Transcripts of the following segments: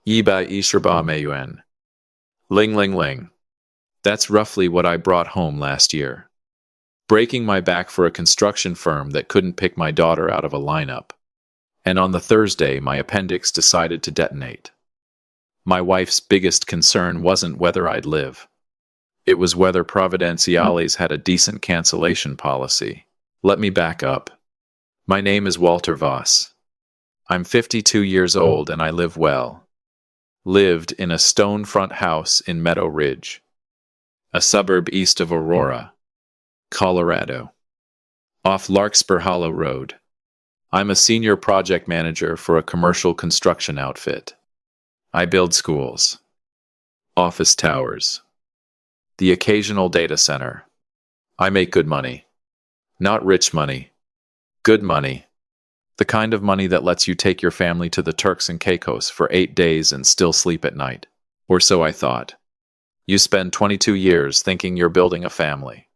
Yiba Isherba Mayuan. Ling ling ling. That's roughly what I brought home last year. Breaking my back for a construction firm that couldn't pick my daughter out of a lineup. And on the Thursday, my appendix decided to detonate. My wife's biggest concern wasn't whether I'd live. It was whether Providenciales had a decent cancellation policy. Let me back up. My name is Walter Voss. I'm 52 years old and I live well. Lived in a stone front house in Meadow Ridge, a suburb east of Aurora, Colorado, off Larkspur Hollow Road. I'm a senior project manager for a commercial construction outfit. I build schools, office towers, the occasional data center. I make good money. Not rich money. Good money. The kind of money that lets you take your family to the Turks and Caicos for 8 days and still sleep at night. Or so I thought. You spend 22 years thinking you're building a family.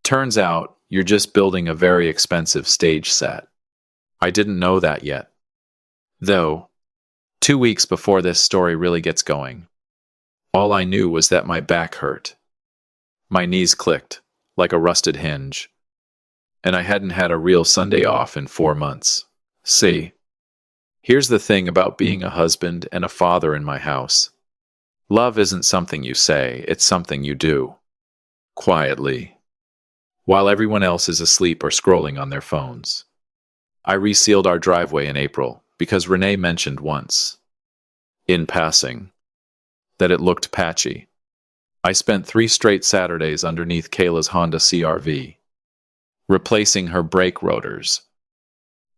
Turns out, you're just building a very expensive stage set. I didn't know that yet. Though, 2 weeks before this story really gets going, all I knew was that my back hurt. My knees clicked, like a rusted hinge. And I hadn't had a real Sunday off in 4 months. See, here's the thing about being a husband and a father in my house. Love isn't something you say, it's something you do. Quietly. While everyone else is asleep or scrolling on their phones. I resealed our driveway in April because Renee mentioned once, in passing, that it looked patchy. I spent 3 straight Saturdays underneath Kayla's Honda CR-V, replacing her brake rotors,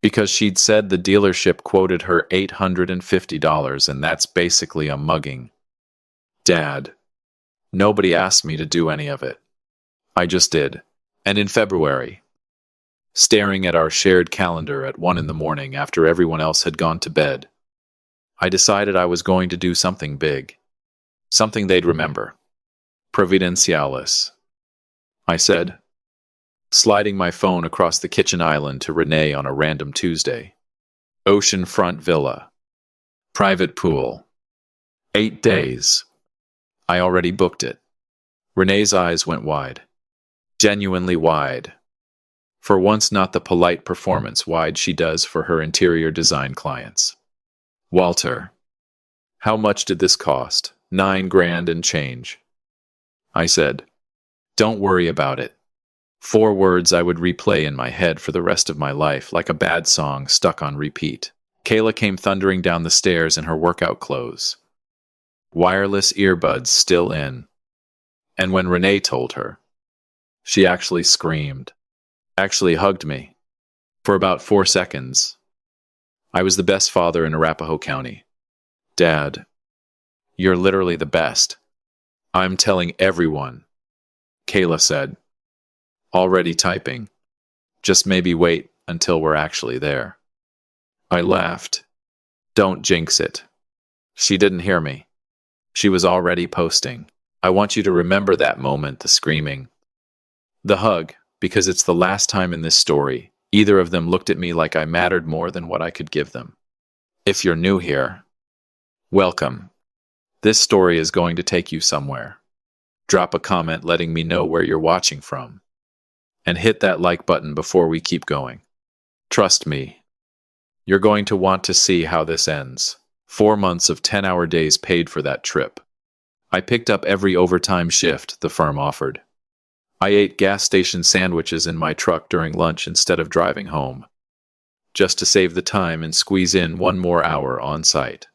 because she'd said the dealership quoted her $850 and that's basically a mugging. Dad, nobody asked me to do any of it. I just did. And in February, staring at our shared calendar at 1 in the morning after everyone else had gone to bed, I decided I was going to do something big. Something they'd remember. Providenciales, I said, sliding my phone across the kitchen island to Renee on a random Tuesday. Oceanfront villa. Private pool. 8 days. I already booked it. Renee's eyes went wide. Genuinely wide. For once not the polite performance wide she does for her interior design clients. Walter, how much did this cost? 9 grand and change. I said, don't worry about it. 4 words I would replay in my head for the rest of my life like a bad song stuck on repeat. Kayla came thundering down the stairs in her workout clothes. Wireless earbuds still in. And when Renee told her, she actually screamed. Actually hugged me. For about 4 seconds. I was the best father in Arapahoe County. Dad, you're literally the best. I'm telling everyone, Kayla said. Already typing. Just maybe wait until we're actually there. I laughed. Don't jinx it. She didn't hear me. She was already posting. I want you to remember that moment, the screaming. The hug, because it's the last time in this story either of them looked at me like I mattered more than what I could give them. If you're new here, welcome. This story is going to take you somewhere. Drop a comment letting me know where you're watching from. And hit that like button before we keep going. Trust me, you're going to want to see how this ends. 4 months of 10-hour days paid for that trip. I picked up every overtime shift the firm offered. I ate gas station sandwiches in my truck during lunch instead of driving home, just to save the time and squeeze in 1 more hour on site.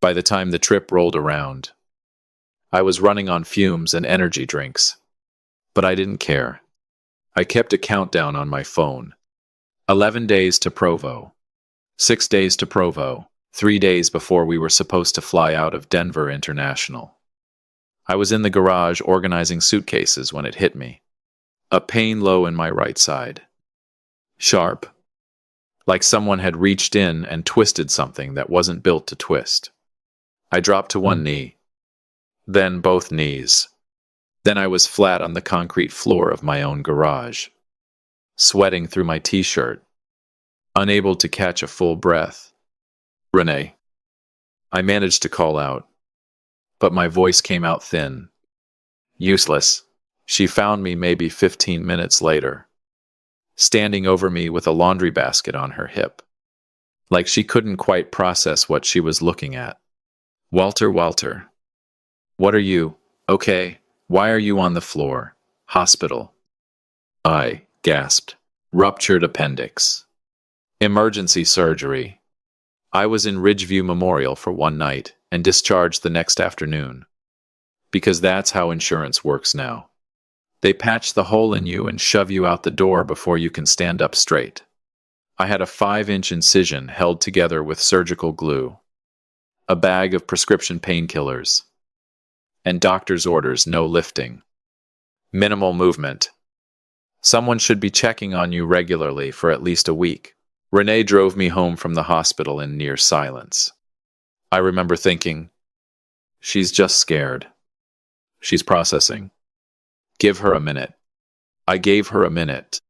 By the time the trip rolled around, I was running on fumes and energy drinks. But I didn't care. I kept a countdown on my phone. 11 days to Provo. 6 days to Provo. 3 days before we were supposed to fly out of Denver International. I was in the garage organizing suitcases when it hit me. A pain low in my right side. Sharp. Like someone had reached in and twisted something that wasn't built to twist. I dropped to one knee. Then both knees. Then I was flat on the concrete floor of my own garage, sweating through my t-shirt, unable to catch a full breath. Renee. I managed to call out, but my voice came out thin. Useless. She found me maybe 15 minutes later, standing over me with a laundry basket on her hip, like she couldn't quite process what she was looking at. Walter. What are you? Okay, why are you on the floor? Hospital. I gasped. Ruptured appendix. Emergency surgery. I was in Ridgeview Memorial for one night and discharged the next afternoon. Because that's how insurance works now. They patch the hole in you and shove you out the door before you can stand up straight. I had a 5-inch incision held together with surgical glue, a bag of prescription painkillers, and doctor's orders: no lifting, minimal movement. Someone should be checking on you regularly for at least a week. Renee drove me home from the hospital in near silence. I remember thinking, she's just scared. She's processing. Give her a minute. I gave her a minute.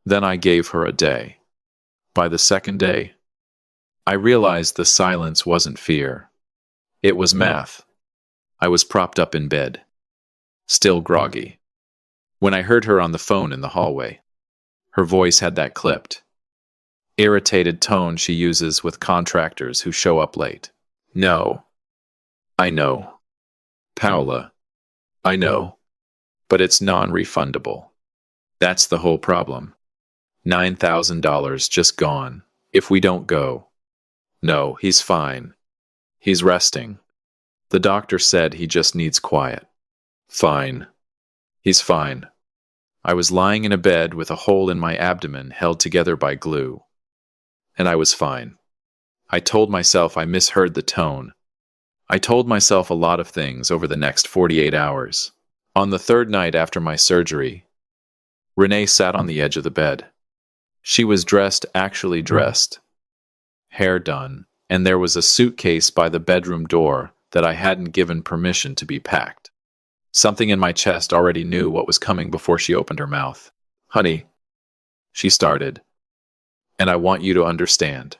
Then I gave her a day. By the second day, I realized the silence wasn't fear. It was math. I was propped up in bed, still groggy, when I heard her on the phone in the hallway. Her voice had that clipped, irritated tone she uses with contractors who show up late. No. I know. Paula. I know. But it's non-refundable. That's the whole problem. $9,000 just gone, if we don't go. No, he's fine. He's resting. The doctor said he just needs quiet. Fine. He's fine. I was lying in a bed with a hole in my abdomen held together by glue. And I was fine. I told myself I misheard the tone. I told myself a lot of things over the next 48 hours. On the third night after my surgery, Renee sat on the edge of the bed. She was dressed, actually dressed, hair done, and there was a suitcase by the bedroom door that I hadn't given permission to be packed. Something in my chest already knew what was coming before she opened her mouth. Honey, she started, and I want you to understand.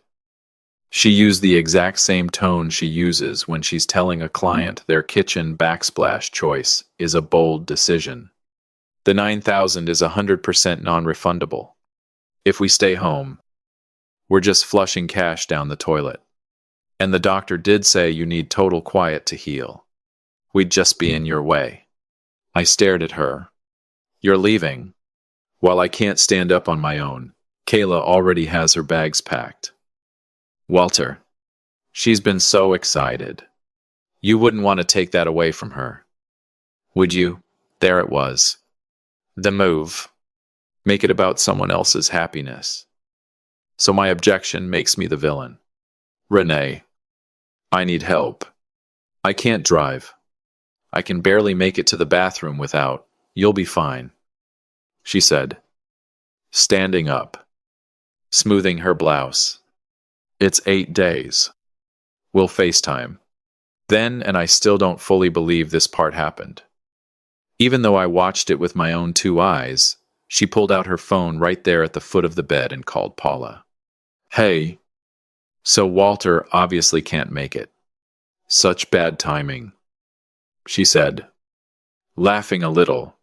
She used the exact same tone she uses when she's telling a client their kitchen backsplash choice is a bold decision. The $9,000 is 100% non-refundable. If we stay home, we're just flushing cash down the toilet. And the doctor did say you need total quiet to heal. We'd just be in your way. I stared at her. You're leaving. While I can't stand up on my own, Kayla already has her bags packed. Walter. She's been so excited. You wouldn't want to take that away from her. Would you? There it was. The move. Make it about someone else's happiness. So my objection makes me the villain. Renee. I need help. I can't drive. I can barely make it to the bathroom without. You'll be fine, she said, standing up, smoothing her blouse. It's 8 days. We'll FaceTime. Then, and I still don't fully believe this part happened. Even though I watched it with my own 2 eyes, she pulled out her phone right there at the foot of the bed and called Paula. Hey. So Walter obviously can't make it. Such bad timing, she said, laughing a little,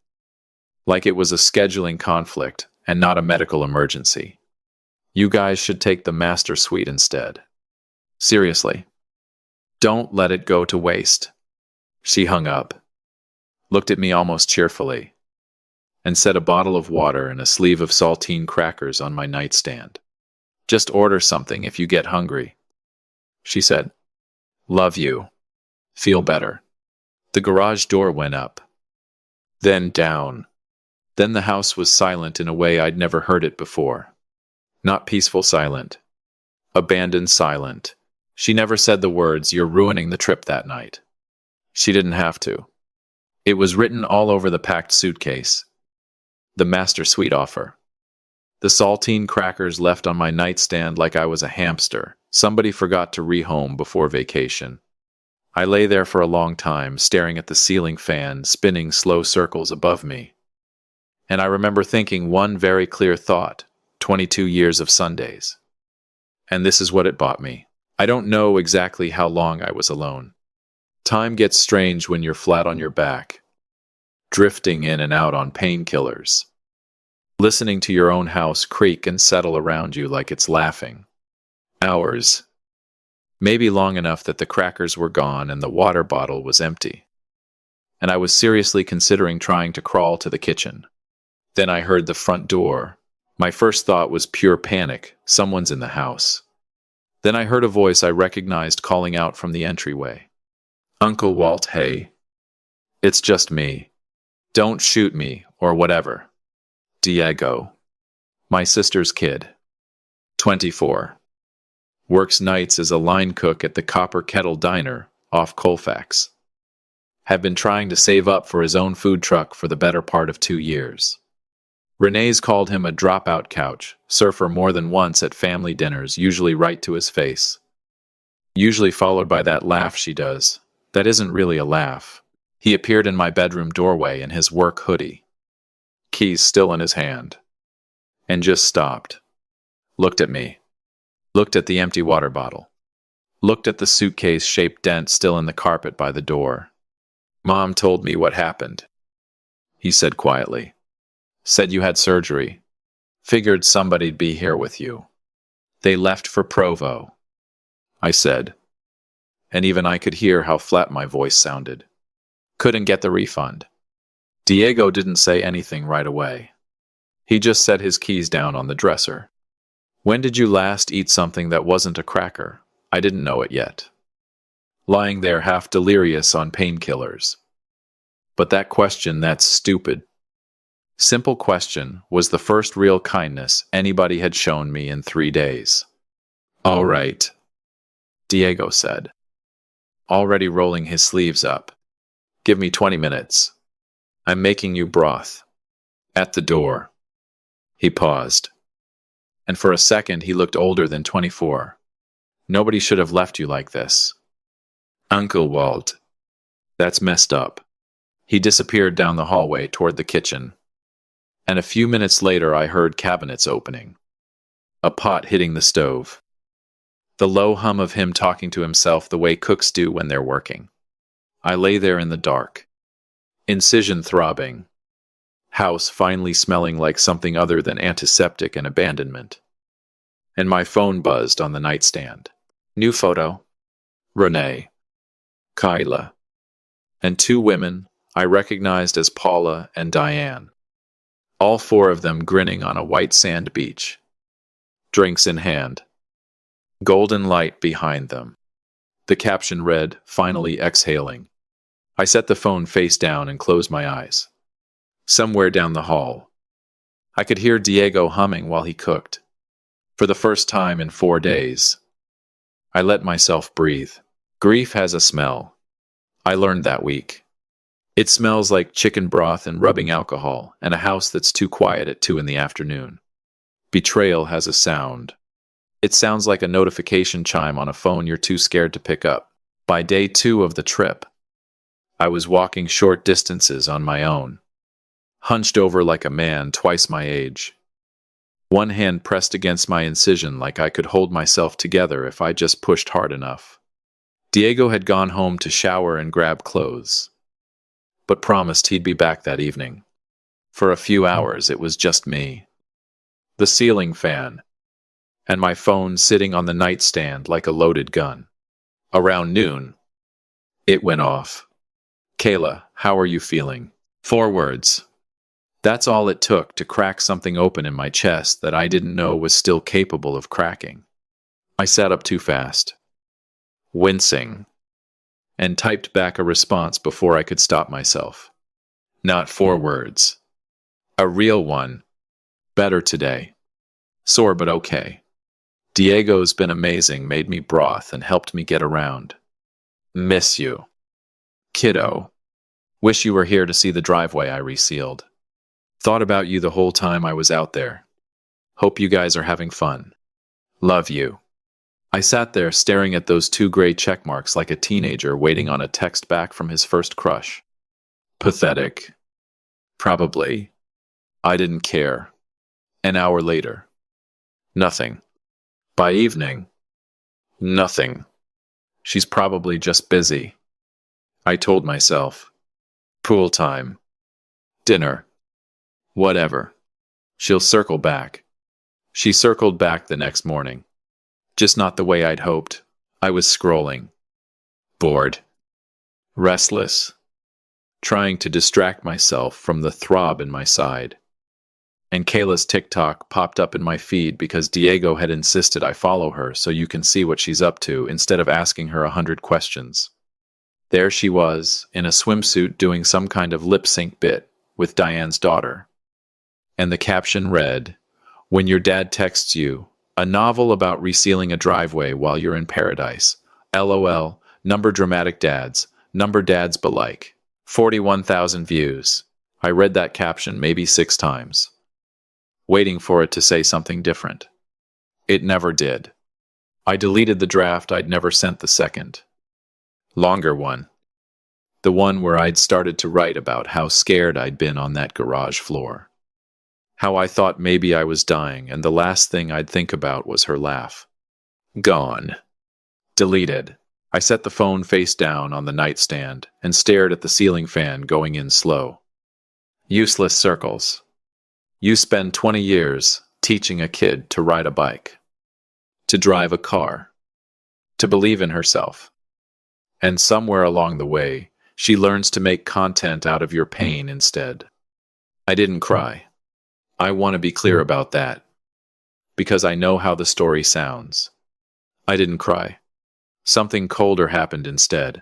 like it was a scheduling conflict and not a medical emergency. You guys should take the master suite instead. Seriously. Don't let it go to waste. She hung up, looked at me almost cheerfully, and set a bottle of water and a sleeve of saltine crackers on my nightstand. Just order something if you get hungry, she said. Love you. Feel better. The garage door went up, then down. Then the house was silent in a way I'd never heard it before. Not peaceful silent. Abandoned silent. She never said the words, "You're ruining the trip" that night. She didn't have to. It was written all over the packed suitcase. The master suite offer. The saltine crackers left on my nightstand like I was a hamster. Somebody forgot to rehome before vacation. I lay there for a long time, staring at the ceiling fan spinning slow circles above me. And I remember thinking one very clear thought, 22 years of Sundays. And this is what it bought me. I don't know exactly how long I was alone. Time gets strange when you're flat on your back, drifting in and out on painkillers, listening to your own house creak and settle around you like it's laughing. Hours. Maybe long enough that the crackers were gone and the water bottle was empty. And I was seriously considering trying to crawl to the kitchen. Then I heard the front door. My first thought was pure panic. Someone's in the house. Then I heard a voice I recognized calling out from the entryway. Uncle Walt, hey. It's just me. Don't shoot me, or whatever. Diego. My sister's kid. 24. Works nights as a line cook at the Copper Kettle Diner off Colfax. Have been trying to save up for his own food truck for the better part of 2 years. Renee's called him a dropout couch surfer more than once at family dinners, usually right to his face. Usually followed by that laugh she does. That isn't really a laugh. He appeared in my bedroom doorway in his work hoodie, keys still in his hand, and just stopped. Looked at me. Looked at the empty water bottle. Looked at the suitcase-shaped dent still in the carpet by the door. Mom told me what happened, he said quietly. Said you had surgery. Figured somebody'd be here with you. They left for Provo, I said. And even I could hear how flat my voice sounded. Couldn't get the refund. Diego didn't say anything right away. He just set his keys down on the dresser. When did you last eat something that wasn't a cracker? I didn't know it yet. Lying there half delirious on painkillers. But that question, that's stupid. Simple question, was the first real kindness anybody had shown me in 3 days. All right, Diego said, already rolling his sleeves up. Give me 20 minutes. I'm making you broth. At the door. He paused. And for a second he looked older than 24. Nobody should have left you like this. Uncle Walt. That's messed up. He disappeared down the hallway toward the kitchen. And a few minutes later I heard cabinets opening. A pot hitting the stove. The low hum of him talking to himself the way cooks do when they're working. I lay there in the dark. Incision throbbing. House finally smelling like something other than antiseptic and abandonment. And my phone buzzed on the nightstand. New photo. Renee. Kyla. And 2 women I recognized as Paula and Diane. All 4 of them grinning on a white sand beach. Drinks in hand. Golden light behind them. The caption read, finally exhaling. I set the phone face down and closed my eyes. Somewhere down the hall, I could hear Diego humming while he cooked. For the first time in 4 days, I let myself breathe. Grief has a smell. I learned that week. It smells like chicken broth and rubbing alcohol, and a house that's too quiet at 2 in the afternoon. Betrayal has a sound. It sounds like a notification chime on a phone you're too scared to pick up. By day 2 of the trip, I was walking short distances on my own, hunched over like a man twice my age. One hand pressed against my incision like I could hold myself together if I just pushed hard enough. Diego had gone home to shower and grab clothes, but promised he'd be back that evening. For a few hours it was just me, the ceiling fan, and my phone sitting on the nightstand like a loaded gun. Around noon, it went off. Kayla, how are you feeling? 4 words. That's all it took to crack something open in my chest that I didn't know was still capable of cracking. I sat up too fast, wincing, and typed back a response before I could stop myself. Not 4 words. A real one. Better today. Sore but okay. Diego's been amazing, made me broth and helped me get around. Miss you. Kiddo. Wish you were here to see the driveway I resealed. Thought about you the whole time I was out there. Hope you guys are having fun. Love you. I sat there staring at those 2 gray check marks like a teenager waiting on a text back from his first crush. Pathetic. Probably. I didn't care. An hour later. Nothing. By evening, Nothing. She's probably just busy. I told myself. Pool time. Dinner. Whatever. She'll circle back. She circled back the next morning. Just not the way I'd hoped. I was scrolling. Bored. Restless. Trying to distract myself from the throb in my side. And Kayla's TikTok popped up in my feed because Diego had insisted I follow her so you can see what she's up to instead of asking her 100 questions. There she was, in a swimsuit doing some kind of lip sync bit with Diane's daughter. And the caption read, "When your dad texts you, a novel about resealing a driveway while you're in paradise. LOL, number dramatic dads, number dads belike." 41,000 views. I read that caption maybe 6 times, waiting for it to say something different. It never did. I deleted the draft I'd never sent the second. Longer one. The one where I'd started to write about how scared I'd been on that garage floor. How I thought maybe I was dying and the last thing I'd think about was her laugh. Gone. Deleted. I set the phone face down on the nightstand and stared at the ceiling fan going in slow. Useless circles. You spend 20 years teaching a kid to ride a bike, to drive a car, to believe in herself. And somewhere along the way, she learns to make content out of your pain instead. I didn't cry. I want to be clear about that, because I know how the story sounds. I didn't cry. Something colder happened instead.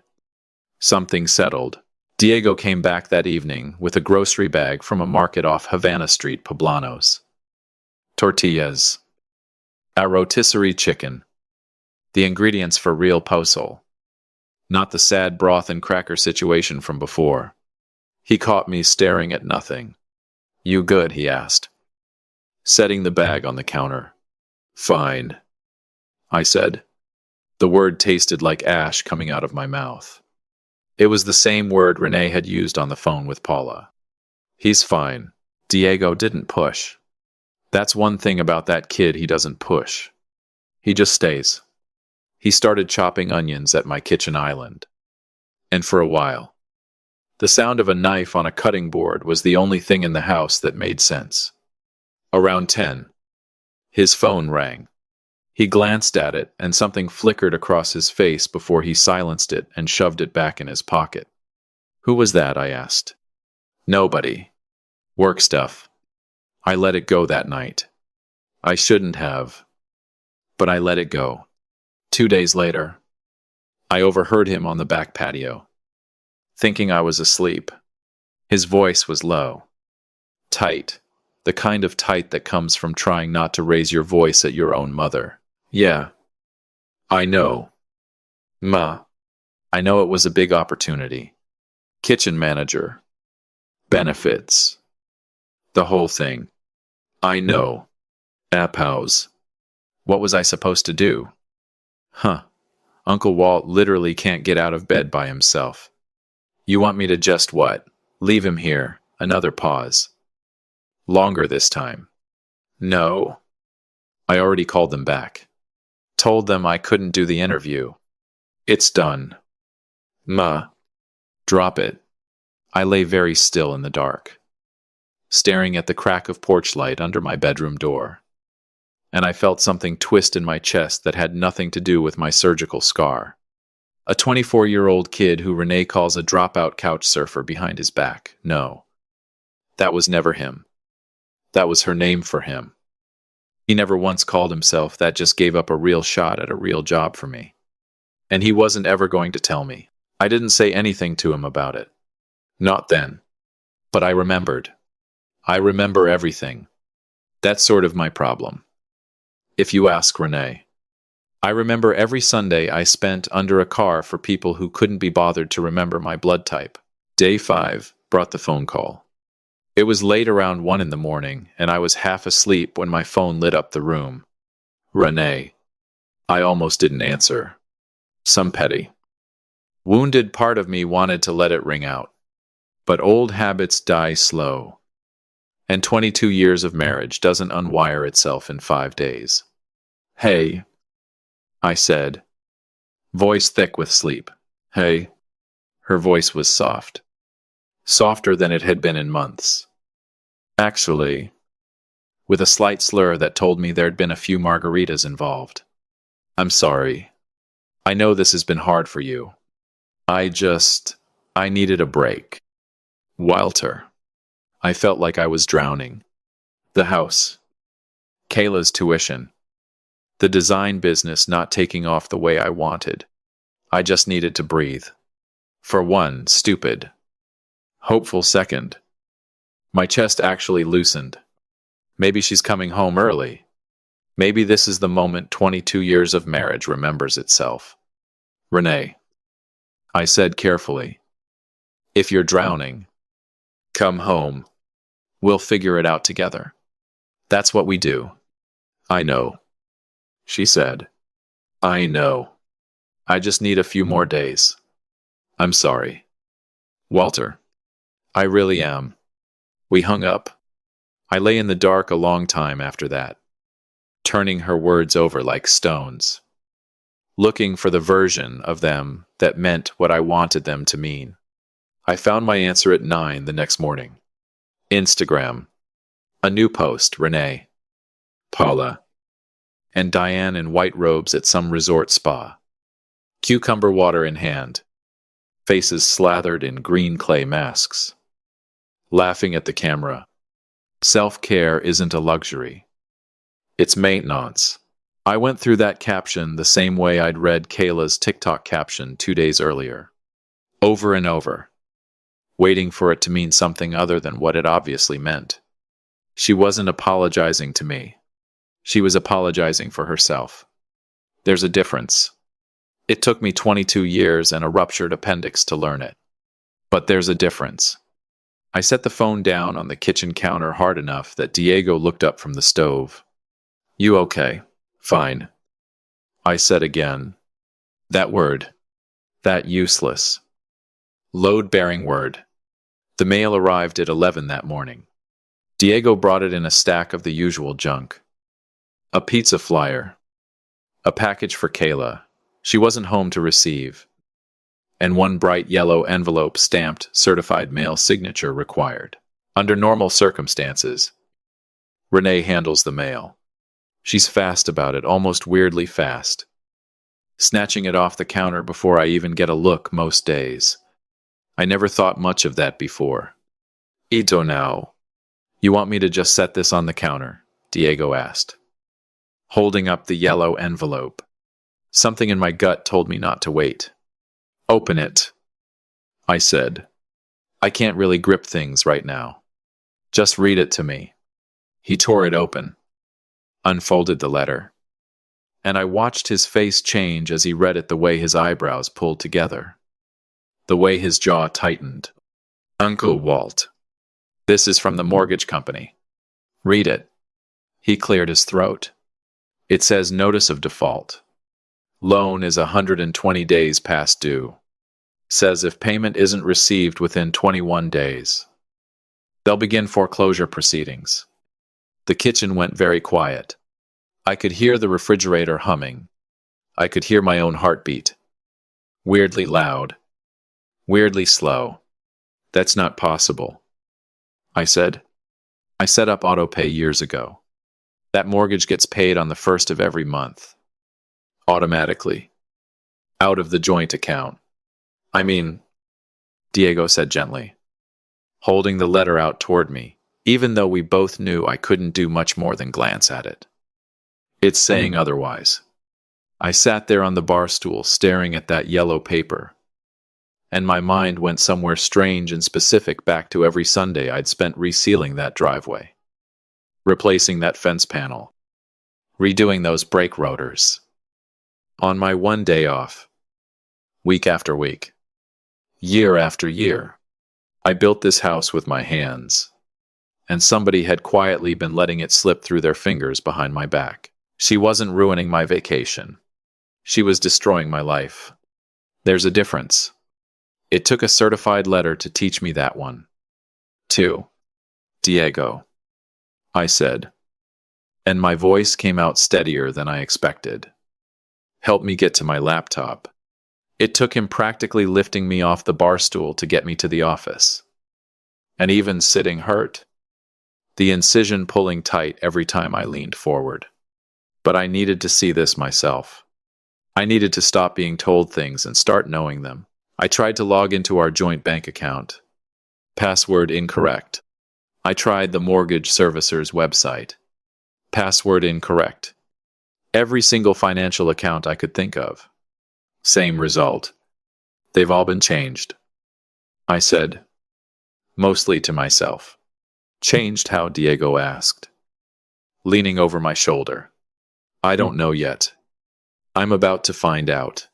Something settled. Diego came back that evening with a grocery bag from a market off Havana Street, Poblanos. Tortillas. A rotisserie chicken. The ingredients for real pozole. Not the sad broth and cracker situation from before. He caught me staring at nothing. "You good?" he asked, setting the bag on the counter. "Fine," I said. The word tasted like ash coming out of my mouth. It was the same word Renee had used on the phone with Paula. He's fine. Diego didn't push. That's one thing about that kid, he doesn't push. He just stays. He started chopping onions at my kitchen island. And for a while, the sound of a knife on a cutting board was the only thing in the house that made sense. Around 10, his phone rang. He glanced at it, and something flickered across his face before he silenced it and shoved it back in his pocket. "Who was that?" I asked. "Nobody. Work stuff." I let it go that night. I shouldn't have, but I let it go. 2 days later, I overheard him on the back patio, thinking I was asleep. His voice was low, tight, the kind of tight that comes from trying not to raise your voice at your own mother. "Yeah, I know. Ma, I know it was a big opportunity. Kitchen manager. Benefits. The whole thing. I know. App house. What was I supposed to do?" Huh. Uncle Walt literally can't get out of bed by himself. "You want me to just what? Leave him here?" Another pause. Longer this time. "No. I already called them back. Told them I couldn't do the interview. It's done." "Ma." "Drop it." I lay very still in the dark, staring at the crack of porch light under my bedroom door. And I felt something twist in my chest that had nothing to do with my surgical scar. A 24-year-old kid who Renee calls a dropout couch surfer behind his back. No. That was never him. That was her name for him. He never once called himself that, just gave up a real shot at a real job for me. And he wasn't ever going to tell me. I didn't say anything to him about it. Not then. But I remembered. I remember everything. That's sort of my problem, if you ask Renee. I remember every Sunday I spent under a car for people who couldn't be bothered to remember my blood type. Day 5 brought the phone call. It was late, around 1 in the morning, and I was half asleep when my phone lit up the room. Renee. I almost didn't answer. Some petty, wounded part of me wanted to let it ring out. But old habits die slow. And 22 years of marriage doesn't unwire itself in 5 days. "Hey." I said, voice thick with sleep. Hey. Her voice was soft. Softer than it had been in months. Actually, with a slight slur that told me there'd been a few margaritas involved. I'm sorry. I know this has been hard for you. I needed a break. Walter. I felt like I was drowning. The house. Kayla's tuition. The design business not taking off the way I wanted. I just needed to breathe. For one stupid, hopeful second, my chest actually loosened. Maybe she's coming home early. Maybe this is the moment 22 years of marriage remembers itself. Renee. I said carefully, if you're drowning, come home. We'll figure it out together. That's what we do. I know. She said. I know. I just need a few more days. I'm sorry. Walter. I really am. We hung up. I lay in the dark a long time after that, turning her words over like stones, looking for the version of them that meant what I wanted them to mean. I found my answer at 9 the next morning. Instagram. A new post, Renee, Paula, and Diane in white robes at some resort spa. Cucumber water in hand. Faces slathered in green clay masks. Laughing at the camera. Self-care isn't a luxury. It's maintenance. I went through that caption the same way I'd read Kayla's TikTok caption 2 days earlier. Over and over. Waiting for it to mean something other than what it obviously meant. She wasn't apologizing to me. She was apologizing for herself. There's a difference. It took me 22 years and a ruptured appendix to learn it. But there's a difference. I set the phone down on the kitchen counter hard enough that Diego looked up from the stove. You okay? Fine. I said again. That word. That useless. Load-bearing word. The mail arrived at 11 that morning. Diego brought it in a stack of the usual junk. A pizza flyer. A package for Kayla. She wasn't home to receive. And one bright yellow envelope stamped certified mail signature required. Under normal circumstances, Renee handles the mail. She's fast about it, almost weirdly fast. Snatching it off the counter before I even get a look most days. I never thought much of that before. Ito now. You want me to just set this on the counter? Diego asked, holding up the yellow envelope. Something in my gut told me not to wait. Open it, I said. I can't really grip things right now. Just read it to me. He tore it open, unfolded the letter, and I watched his face change as he read it, the way his eyebrows pulled together, the way his jaw tightened. Uncle Walt, this is from the mortgage company. Read it. He cleared his throat. It says notice of default. Loan is 120 days past due. Says if payment isn't received within 21 days, they'll begin foreclosure proceedings. The kitchen went very quiet. I could hear the refrigerator humming. I could hear my own heartbeat. Weirdly loud. Weirdly slow. That's not possible, I said. I set up autopay years ago. That mortgage gets paid on the first of every month. Automatically. Out of the joint account. I mean, Diego said gently, holding the letter out toward me, even though we both knew I couldn't do much more than glance at it. It's saying otherwise. I sat there on the bar stool staring at that yellow paper, and my mind went somewhere strange and specific, back to every Sunday I'd spent resealing that driveway, replacing that fence panel, redoing those brake rotors. On my one day off, week after week, year after year, I built this house with my hands, and somebody had quietly been letting it slip through their fingers behind my back. She wasn't ruining my vacation. She was destroying my life. There's a difference. It took a certified letter to teach me that one. 2. Diego, I said, and my voice came out steadier than I expected. helped me get to my laptop. It took him practically lifting me off the bar stool to get me to the office. And even sitting hurt. The incision pulling tight every time I leaned forward. But I needed to see this myself. I needed to stop being told things and start knowing them. I tried to log into our joint bank account. Password incorrect. I tried the mortgage servicer's website. Password incorrect. Every single financial account I could think of. Same result. They've all been changed. I said, mostly to myself. Changed how? Diego asked, leaning over my shoulder. I don't know yet. I'm about to find out.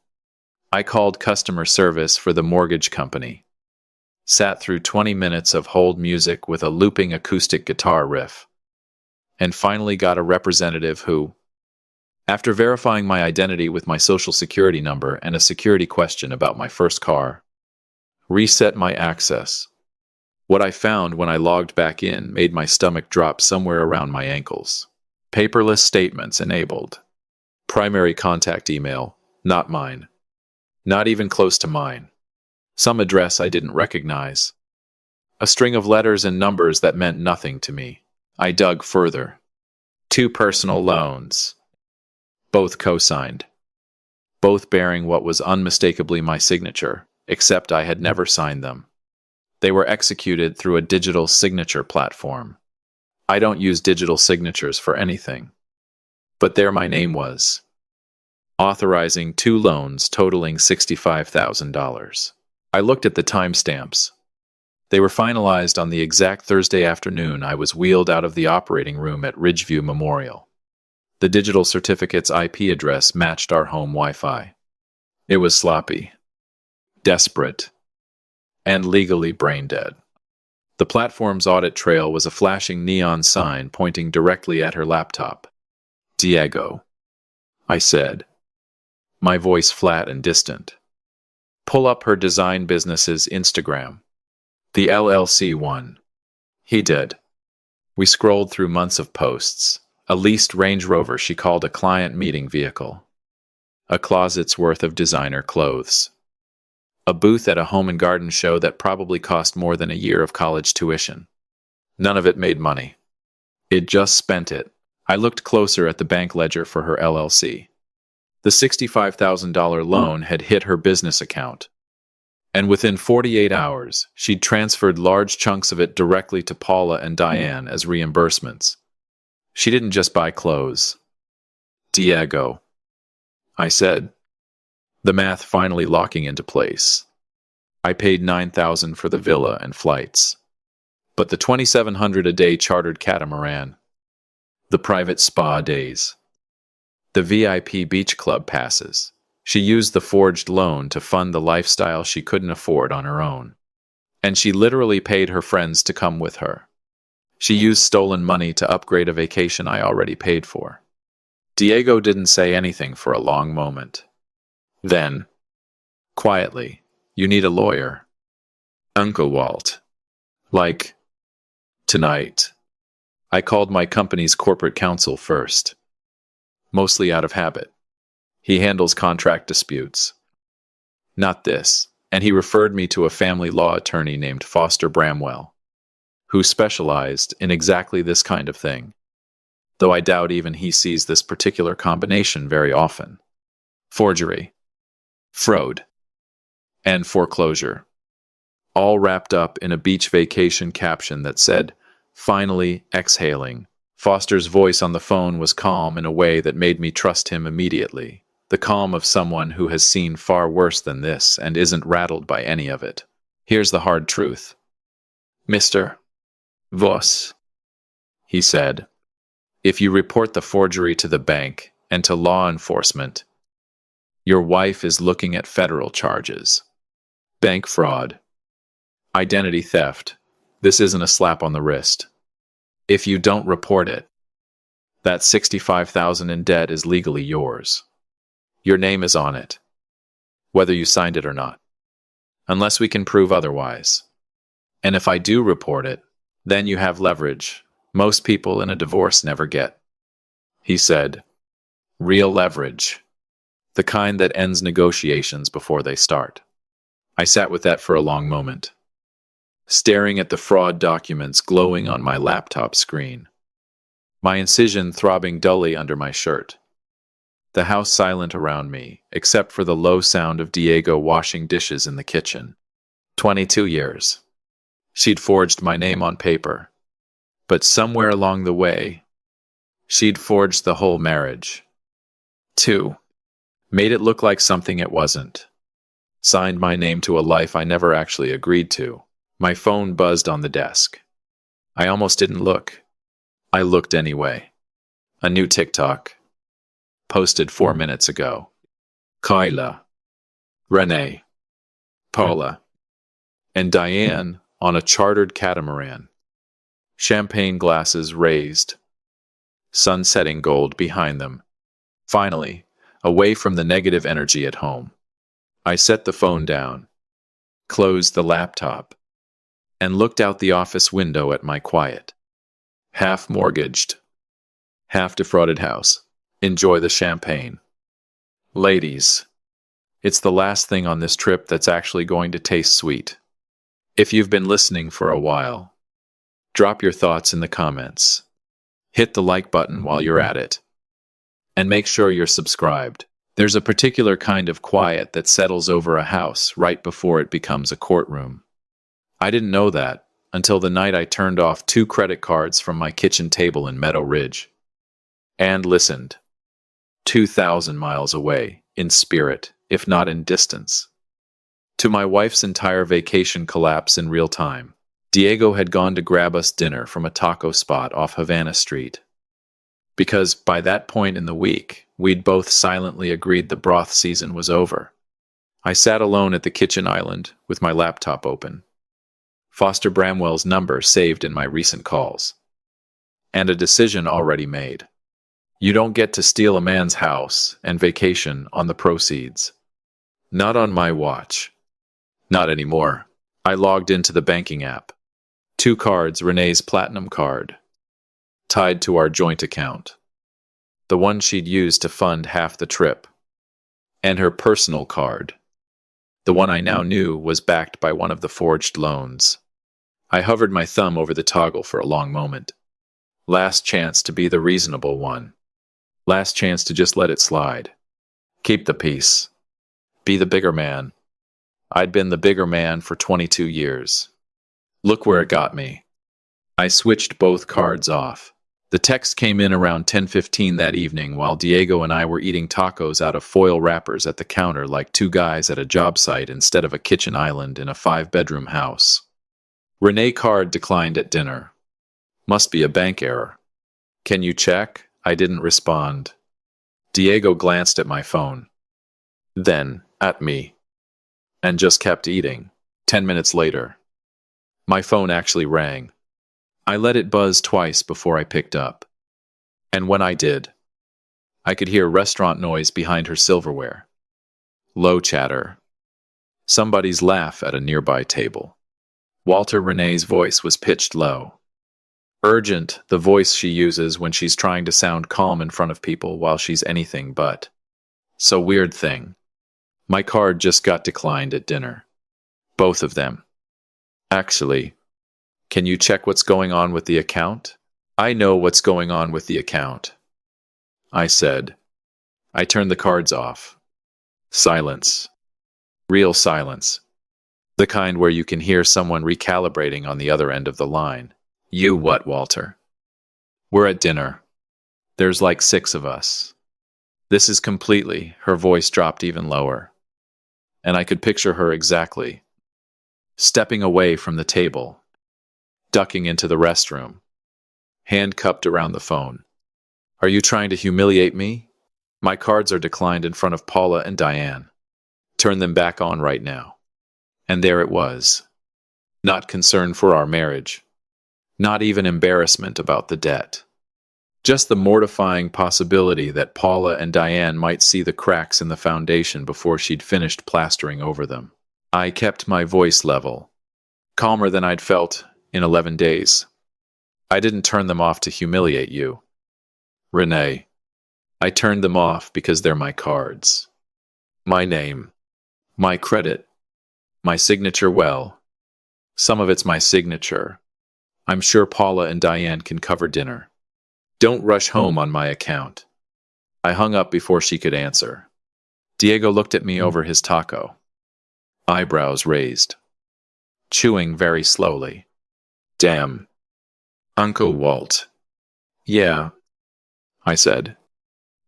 I called customer service for the mortgage company. Sat through 20 minutes of hold music with a looping acoustic guitar riff. And finally got a representative who, after verifying my identity with my social security number and a security question about my first car, reset my access. What I found when I logged back in made my stomach drop somewhere around my ankles. Paperless statements enabled. Primary contact email, not mine. Not even close to mine. Some address I didn't recognize. A string of letters and numbers that meant nothing to me. I dug further. 2 personal loans. Both co-signed. Both bearing what was unmistakably my signature, except I had never signed them. They were executed through a digital signature platform. I don't use digital signatures for anything. But there my name was. Authorizing 2 loans totaling $65,000. I looked at the timestamps. They were finalized on the exact Thursday afternoon I was wheeled out of the operating room at Ridgeview Memorial. The digital certificate's IP address matched our home Wi-Fi. It was sloppy, desperate, and legally brain-dead. The platform's audit trail was a flashing neon sign pointing directly at her laptop. Diego, I said, my voice flat and distant. Pull up her design business's Instagram. The LLC one. He did. We scrolled through months of posts. A leased Range Rover she called a client meeting vehicle. A closet's worth of designer clothes. A booth at a home and garden show that probably cost more than a year of college tuition. None of it made money. It just spent it. I looked closer at the bank ledger for her LLC. The $65,000 loan had hit her business account. And within 48 hours, she'd transferred large chunks of it directly to Paula and Diane as reimbursements. She didn't just buy clothes. Diego, I said, the math finally locking into place. I paid $9,000 for the villa and flights. But the $2,700 a day chartered catamaran, the private spa days, the VIP beach club passes. She used the forged loan to fund the lifestyle she couldn't afford on her own. And she literally paid her friends to come with her. She used stolen money to upgrade a vacation I already paid for. Diego didn't say anything for a long moment. Then, quietly, you need a lawyer. Uncle Walt. Like, tonight. I called my company's corporate counsel first. Mostly out of habit. He handles contract disputes. Not this, and he referred me to a family law attorney named Foster Bramwell, who specialized in exactly this kind of thing, though I doubt even he sees this particular combination very often. Forgery, fraud, and foreclosure, all wrapped up in a beach vacation caption that said, finally exhaling. Foster's voice on the phone was calm in a way that made me trust him immediately. The calm of someone who has seen far worse than this and isn't rattled by any of it. Here's the hard truth. Mr. Voss, he said, if you report the forgery to the bank and to law enforcement, your wife is looking at federal charges. Bank fraud. Identity theft. This isn't a slap on the wrist. If you don't report it, that $65,000 in debt is legally yours. Your name is on it, whether you signed it or not, unless we can prove otherwise. And if I do report it, then you have leverage most people in a divorce never get. He said, real leverage. The kind that ends negotiations before they start. I sat with that for a long moment, staring at the fraud documents glowing on my laptop screen, my incision throbbing dully under my shirt. The house silent around me, except for the low sound of Diego washing dishes in the kitchen. 22 years. She'd forged my name on paper. But somewhere along the way, she'd forged the whole marriage. 2. Made it look like something it wasn't. Signed my name to a life I never actually agreed to. My phone buzzed on the desk. I almost didn't look. I looked anyway. A new TikTok. Posted 4 minutes ago. Kyla, Renee, Paula, and Diane on a chartered catamaran. Champagne glasses raised. Sun setting gold behind them. Finally, away from the negative energy at home. I set the phone down, closed the laptop, and looked out the office window at my quiet, half-mortgaged, half-defrauded house. Enjoy the champagne. Ladies, it's the last thing on this trip that's actually going to taste sweet. If you've been listening for a while, drop your thoughts in the comments. Hit the like button while you're at it. And make sure you're subscribed. There's a particular kind of quiet that settles over a house right before it becomes a courtroom. I didn't know that until the night I turned off 2 credit cards from my kitchen table in Meadow Ridge. And listened. 2,000 miles away, in spirit, if not in distance. To my wife's entire vacation collapse in real time. Diego had gone to grab us dinner from a taco spot off Havana Street. Because by that point in the week, we'd both silently agreed the broth season was over. I sat alone at the kitchen island with my laptop open. Foster Bramwell's number saved in my recent calls. And a decision already made. You don't get to steal a man's house and vacation on the proceeds. Not on my watch. Not anymore. I logged into the banking app. 2 cards, Renee's platinum card, tied to our joint account. The one she'd used to fund half the trip. And her personal card. The one I now knew was backed by one of the forged loans. I hovered my thumb over the toggle for a long moment. Last chance to be the reasonable one. Last chance to just let it slide. Keep the peace. Be the bigger man. I'd been the bigger man for 22 years. Look where it got me. I switched both cards off. The text came in around 10:15 that evening while Diego and I were eating tacos out of foil wrappers at the counter like 2 guys at a job site instead of a kitchen island in a 5-bedroom house. Renee card declined at dinner. Must be a bank error. Can you check? I didn't respond. Diego glanced at my phone. Then, at me. And just kept eating. 10 minutes later. My phone actually rang. I let it buzz twice before I picked up. And when I did, I could hear restaurant noise behind her silverware. Low chatter. Somebody's laugh at a nearby table. Walter Renee's voice was pitched low. Urgent, the voice she uses when she's trying to sound calm in front of people while she's anything but. So weird thing. My card just got declined at dinner. Both of them. Actually, can you check what's going on with the account? I know what's going on with the account. I said. I turned the cards off. Silence. Real silence. The kind where you can hear someone recalibrating on the other end of the line. You what, Walter? We're at dinner. There's like 6 of us. This is completely, her voice dropped even lower. And I could picture her exactly. Stepping away from the table. Ducking into the restroom. Hand cupped around the phone. Are you trying to humiliate me? My cards are declined in front of Paula and Diane. Turn them back on right now. And there it was. Not concern for our marriage. Not even embarrassment about the debt. Just the mortifying possibility that Paula and Diane might see the cracks in the foundation before she'd finished plastering over them. I kept my voice level, calmer than I'd felt in 11 days. I didn't turn them off to humiliate you, Renee. I turned them off because they're my cards. My name, my credit, my signature well. Some of it's my signature. I'm sure Paula and Diane can cover dinner. Don't rush home on my account. I hung up before she could answer. Diego looked at me over his taco, eyebrows raised, chewing very slowly. Damn. Uncle Walt. Yeah, I said.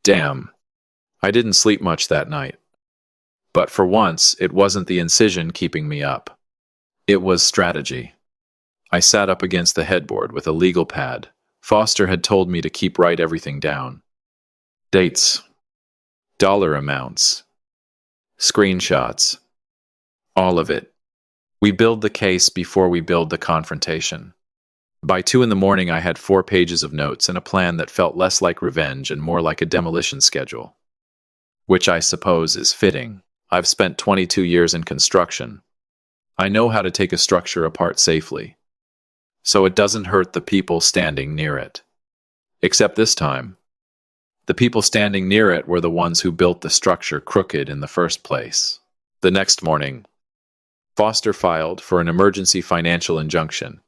Damn. I didn't sleep much that night. But for once, it wasn't the incision keeping me up. It was strategy. I sat up against the headboard with a legal pad. Foster had told me to keep write everything down. Dates. Dollar amounts. Screenshots. All of it. We build the case before we build the confrontation. By 2 a.m, I had 4 pages of notes and a plan that felt less like revenge and more like a demolition schedule. Which I suppose is fitting. I've spent 22 years in construction. I know how to take a structure apart safely. So it doesn't hurt the people standing near it. Except this time. The people standing near it were the ones who built the structure crooked in the first place. The next morning, Foster filed for an emergency financial injunction,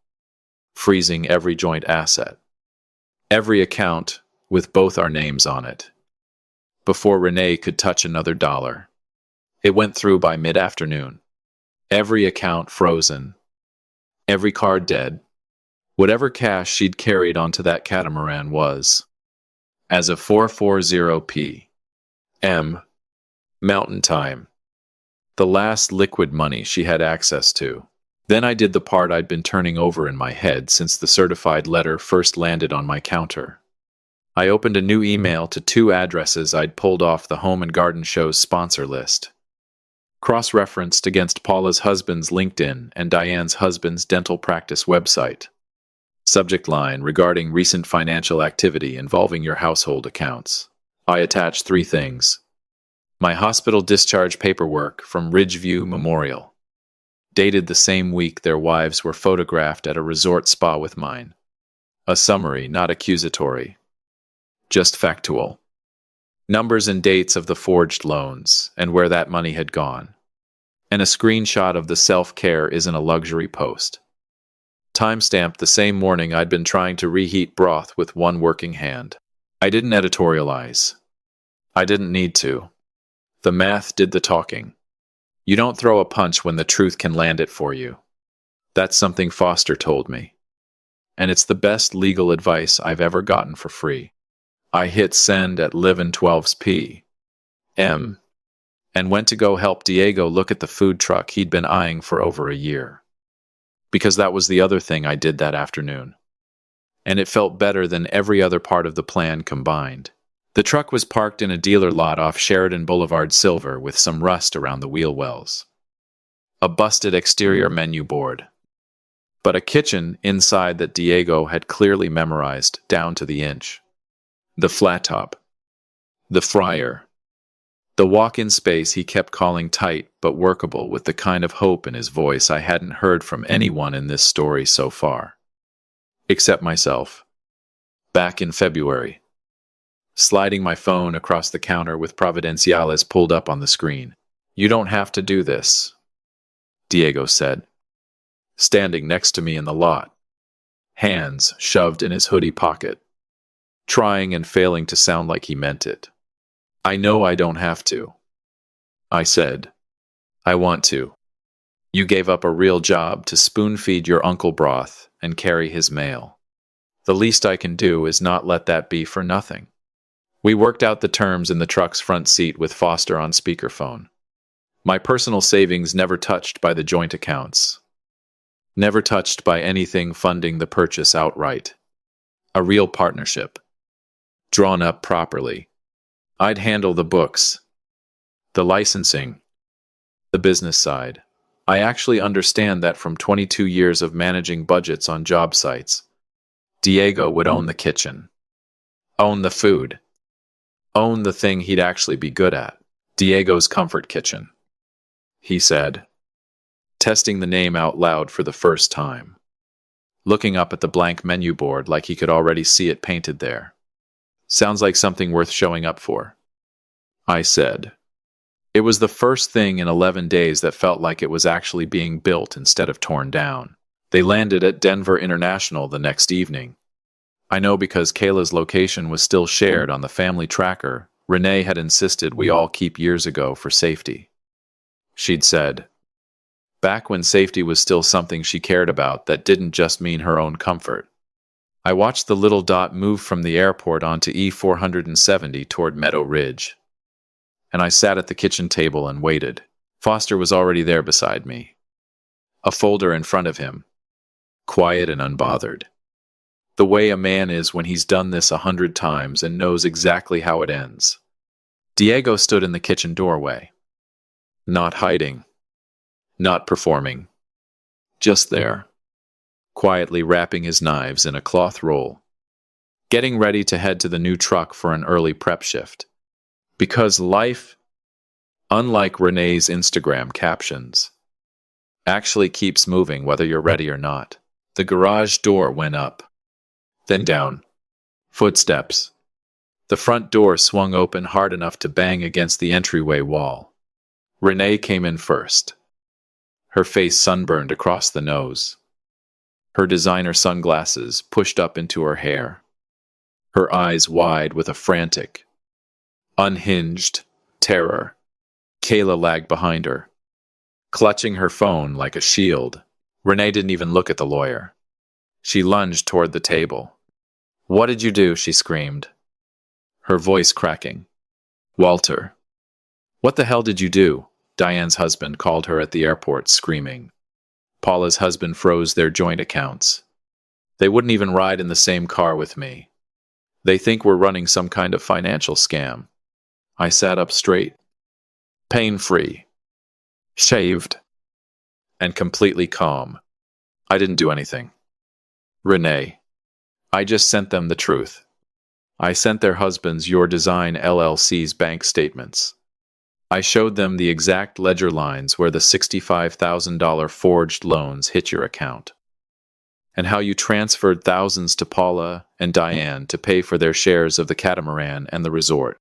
freezing every joint asset, every account with both our names on it, before Renee could touch another dollar. It went through by mid-afternoon. Every account frozen, every card dead, whatever cash she'd carried onto that catamaran was. As of 4:40 p.m. Mountain Time, the last liquid money she had access to. Then I did the part I'd been turning over in my head since the certified letter first landed on my counter. I opened a new email to 2 addresses I'd pulled off the Home and Garden Show's sponsor list, cross-referenced against Paula's husband's LinkedIn and Diane's husband's dental practice website. Subject line: regarding recent financial activity involving your household accounts. I attached 3 things. My hospital discharge paperwork from Ridgeview Memorial, dated the same week their wives were photographed at a resort spa with mine. A summary, not accusatory, just factual. Numbers and dates of the forged loans and where that money had gone. And a screenshot of the self-care isn't a luxury post. Timestamped the same morning I'd been trying to reheat broth with one working hand. I didn't editorialize. I didn't need to. The math did the talking. You don't throw a punch when the truth can land it for you. That's something Foster told me. And it's the best legal advice I've ever gotten for free. I hit send at 11:12 p.m. and went to go help Diego look at the food truck he'd been eyeing for over a year. Because that was the other thing I did that afternoon. And it felt better than every other part of the plan combined. The truck was parked in a dealer lot off Sheridan Boulevard Silver with some rust around the wheel wells. A busted exterior menu board. But a kitchen inside that Diego had clearly memorized down to the inch. The flat top. The fryer. The walk-in space he kept calling tight but workable with the kind of hope in his voice I hadn't heard from anyone in this story so far. Except myself. Back in February. Sliding my phone across the counter with Providenciales pulled up on the screen. You don't have to do this, Diego said, standing next to me in the lot, hands shoved in his hoodie pocket, trying and failing to sound like he meant it. I know I don't have to. I said, I want to. You gave up a real job to spoon-feed your Uncle Broth and carry his mail. The least I can do is not let that be for nothing. We worked out the terms in the truck's front seat with Foster on speakerphone. My personal savings never touched by the joint accounts. Never touched by anything funding the purchase outright. A real partnership. Drawn up properly. I'd handle the books, the licensing, the business side. I actually understand that from 22 years of managing budgets on job sites. Diego would own the kitchen. Own the food. Own the thing he'd actually be good at. Diego's Comfort Kitchen, he said, testing the name out loud for the first time, looking up at the blank menu board like he could already see it painted there. Sounds like something worth showing up for, I said. It was the first thing in 11 days that felt like it was actually being built instead of torn down. They landed at Denver International the next evening. I know because Kayla's location was still shared on the family tracker Renee had insisted we all keep years ago for safety. She'd said, back when safety was still something she cared about that didn't just mean her own comfort. I watched the little dot move from the airport onto E470 toward Meadow Ridge. And I sat at the kitchen table and waited. Foster was already there beside me. A folder in front of him. Quiet and unbothered. The way a man is when he's done this 100 times and knows exactly how it ends. Diego stood in the kitchen doorway. Not hiding. Not performing. Just there. Quietly wrapping his knives in a cloth roll. Getting ready to head to the new truck for an early prep shift. Because life, unlike Renee's Instagram captions, actually keeps moving whether you're ready or not. The garage door went up. Then down. Footsteps. The front door swung open hard enough to bang against the entryway wall. Renee came in first. Her face sunburned across the nose. Her designer sunglasses pushed up into her hair. Her eyes wide with a frantic, unhinged terror. Kayla lagged behind her, clutching her phone like a shield. Renee didn't even look at the lawyer. She lunged toward the table. "What did you do?" she screamed, her voice cracking. "Walter." "What the hell did you do?" Diane's husband called her at the airport, screaming. Paula's husband froze their joint accounts. "They wouldn't even ride in the same car with me. They think we're running some kind of financial scam." I sat up straight, pain-free, shaved, and completely calm. I didn't do anything. Renee, I just sent them the truth. I sent their husbands Your Design LLC's bank statements. I showed them the exact ledger lines where the $65,000 forged loans hit your account, and how you transferred thousands to Paula and Diane to pay for their shares of the catamaran and the resort.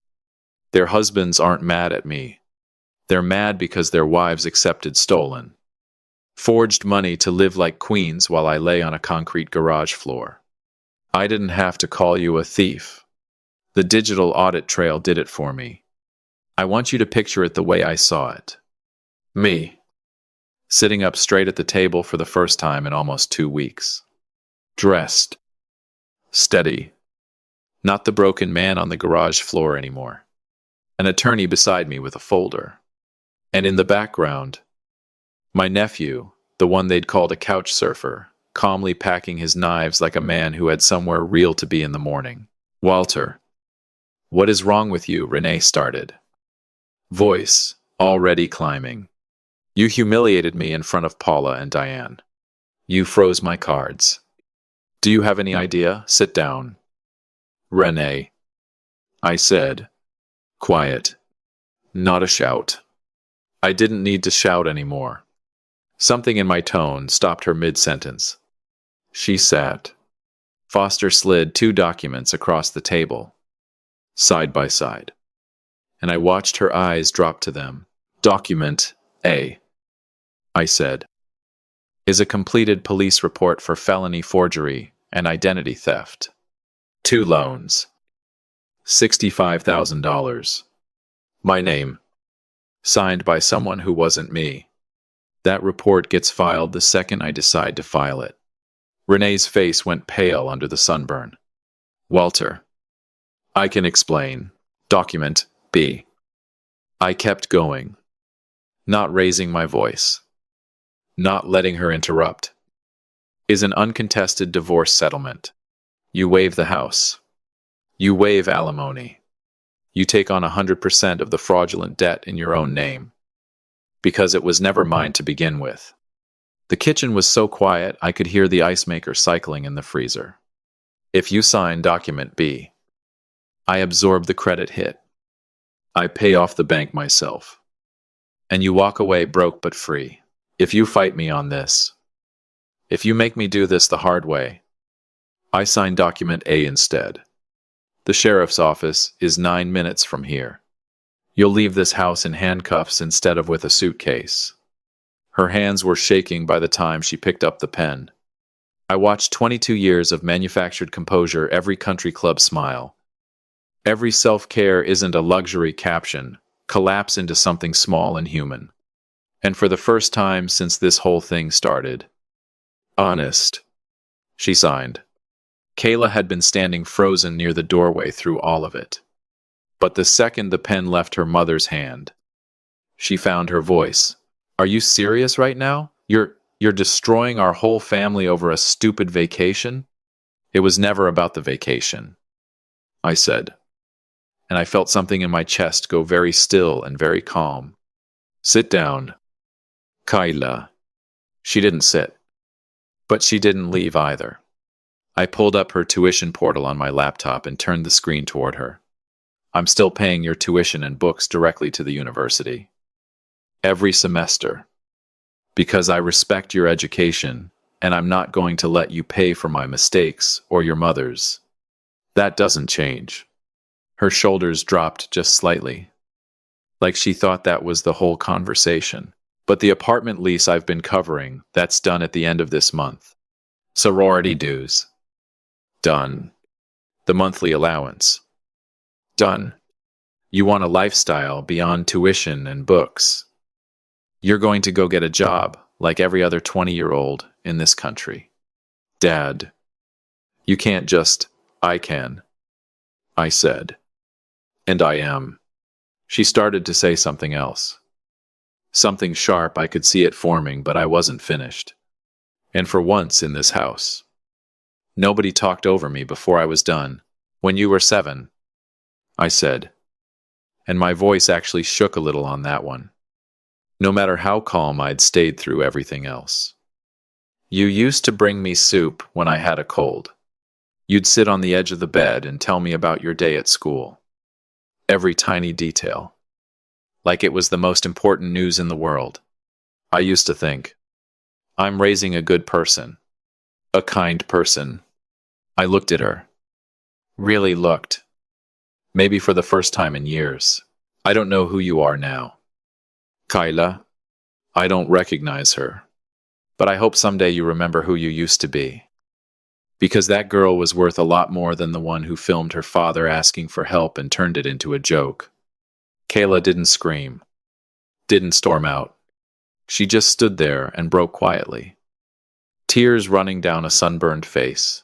Their husbands aren't mad at me. They're mad because their wives accepted stolen, forged money to live like queens while I lay on a concrete garage floor. I didn't have to call you a thief. The digital audit trail did it for me. I want you to picture it the way I saw it. Me, sitting up straight at the table for the first time in almost 2 weeks. Dressed. Steady. Not the broken man on the garage floor anymore. An attorney beside me with a folder. And in the background, my nephew, the one they'd called a couch surfer, calmly packing his knives like a man who had somewhere real to be in the morning. "Walter, what is wrong with you?" Renee started. Voice, already climbing. "You humiliated me in front of Paula and Diane. You froze my cards. Do you have any idea? Sit down." "Renee," I said. Quiet. Not a shout. I didn't need to shout anymore. Something in my tone stopped her mid-sentence. She sat. Foster slid 2 documents across the table, side by side, and I watched her eyes drop to them. "Document A," I said, "is a completed police report for felony forgery and identity theft. 2 loans. $65,000. My name. Signed by someone who wasn't me. That report gets filed the second I decide to file it." Renee's face went pale under the sunburn. "Walter, I can explain. Document B." I kept going, not raising my voice, not letting her interrupt. "Is an uncontested divorce settlement. You waive the house. You waive alimony. You take on 100% of the fraudulent debt in your own name, because it was never mine to begin with." The kitchen was so quiet I could hear the ice maker cycling in the freezer. "If you sign document B, I absorb the credit hit. I pay off the bank myself. And you walk away broke but free. If you fight me on this, if you make me do this the hard way, I sign document A instead. The sheriff's office is 9 minutes from here. You'll leave this house in handcuffs instead of with a suitcase. Her hands were shaking by the time she picked up the pen. I watched 22 years of manufactured composure, every country club smile. Every self-care isn't a luxury caption, collapse into something small and human. And for the first time since this whole thing started. Honest. She signed. Kayla had been standing frozen near the doorway through all of it. But the second the pen left her mother's hand, she found her voice. Are you serious right now? You're destroying our whole family over a stupid vacation? It was never about the vacation, I said. And I felt something in my chest go very still and very calm. Sit down. Kayla. She didn't sit. But she didn't leave either. I pulled up her tuition portal on my laptop and turned the screen toward her. I'm still paying your tuition and books directly to the university. Every semester. Because I respect your education, and I'm not going to let you pay for my mistakes or your mother's. That doesn't change. Her shoulders dropped just slightly. Like she thought that was the whole conversation. But the apartment lease I've been covering, that's done at the end of this month. Sorority dues. Done. The monthly allowance. Done. You want a lifestyle beyond tuition and books. You're going to go get a job like every other 20-year-old in this country. Dad. You can't just, I can. I said. And I am. She started to say something else. Something sharp, I could see it forming, but I wasn't finished. And for once in this house. Nobody talked over me before I was done. When you were 7, I said. And my voice actually shook a little on that one. No matter how calm I'd stayed through everything else. You used to bring me soup when I had a cold. You'd sit on the edge of the bed and tell me about your day at school. Every tiny detail. Like it was the most important news in the world. I used to think, I'm raising a good person. A kind person. I looked at her. Really looked. Maybe for the first time in years. I don't know who you are now. Kayla. I don't recognize her. But I hope someday you remember who you used to be. Because that girl was worth a lot more than the one who filmed her father asking for help and turned it into a joke. Kayla didn't scream. Didn't storm out. She just stood there and broke quietly. Tears running down a sunburned face.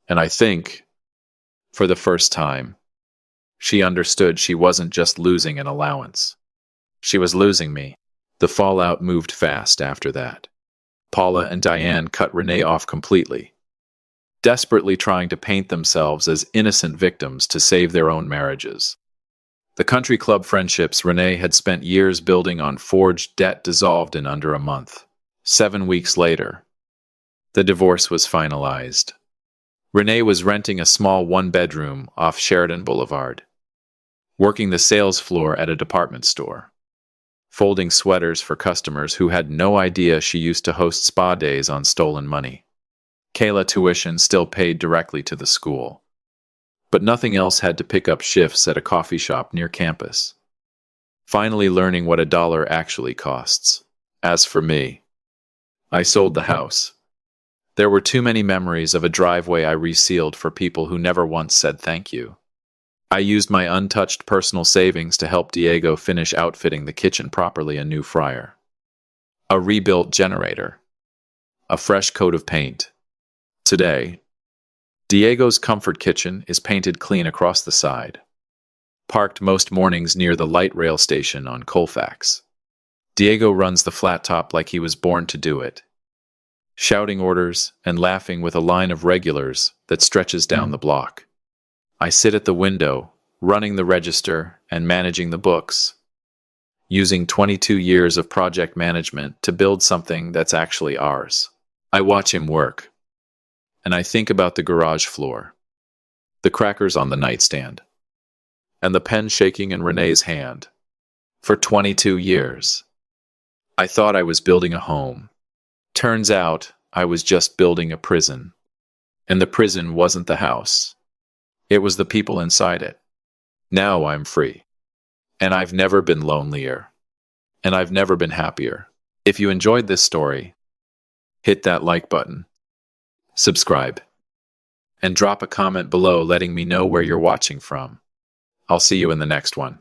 And I think, for the first time, she understood she wasn't just losing an allowance. She was losing me. The fallout moved fast after that. Paula and Diane cut Renee off completely, desperately trying to paint themselves as innocent victims to save their own marriages. The country club friendships Renee had spent years building on forged debt dissolved in under a month. 7 weeks later, the divorce was finalized. Renee was renting a small one-bedroom off Sheridan Boulevard, working the sales floor at a department store, folding sweaters for customers who had no idea she used to host spa days on stolen money. Kayla tuition still paid directly to the school, but nothing else had to pick up shifts at a coffee shop near campus. Finally learning what $1 actually costs. As for me, I sold the house. There were too many memories of a driveway I resealed for people who never once said thank you. I used my untouched personal savings to help Diego finish outfitting the kitchen properly, a new fryer, a rebuilt generator, a fresh coat of paint. Today, Diego's comfort kitchen is painted clean across the side, parked most mornings near the light rail station on Colfax. Diego runs the flat top like he was born to do it, shouting orders and laughing with a line of regulars that stretches down the block. I sit at the window, running the register and managing the books, using 22 years of project management to build something that's actually ours. I watch him work, and I think about the garage floor, the crackers on the nightstand, and the pen shaking in Renee's hand. For 22 years, I thought I was building a home. Turns out, I was just building a prison. And the prison wasn't the house. It was the people inside it. Now I'm free. And I've never been lonelier. And I've never been happier. If you enjoyed this story, hit that like button, subscribe, and drop a comment below letting me know where you're watching from. I'll see you in the next one.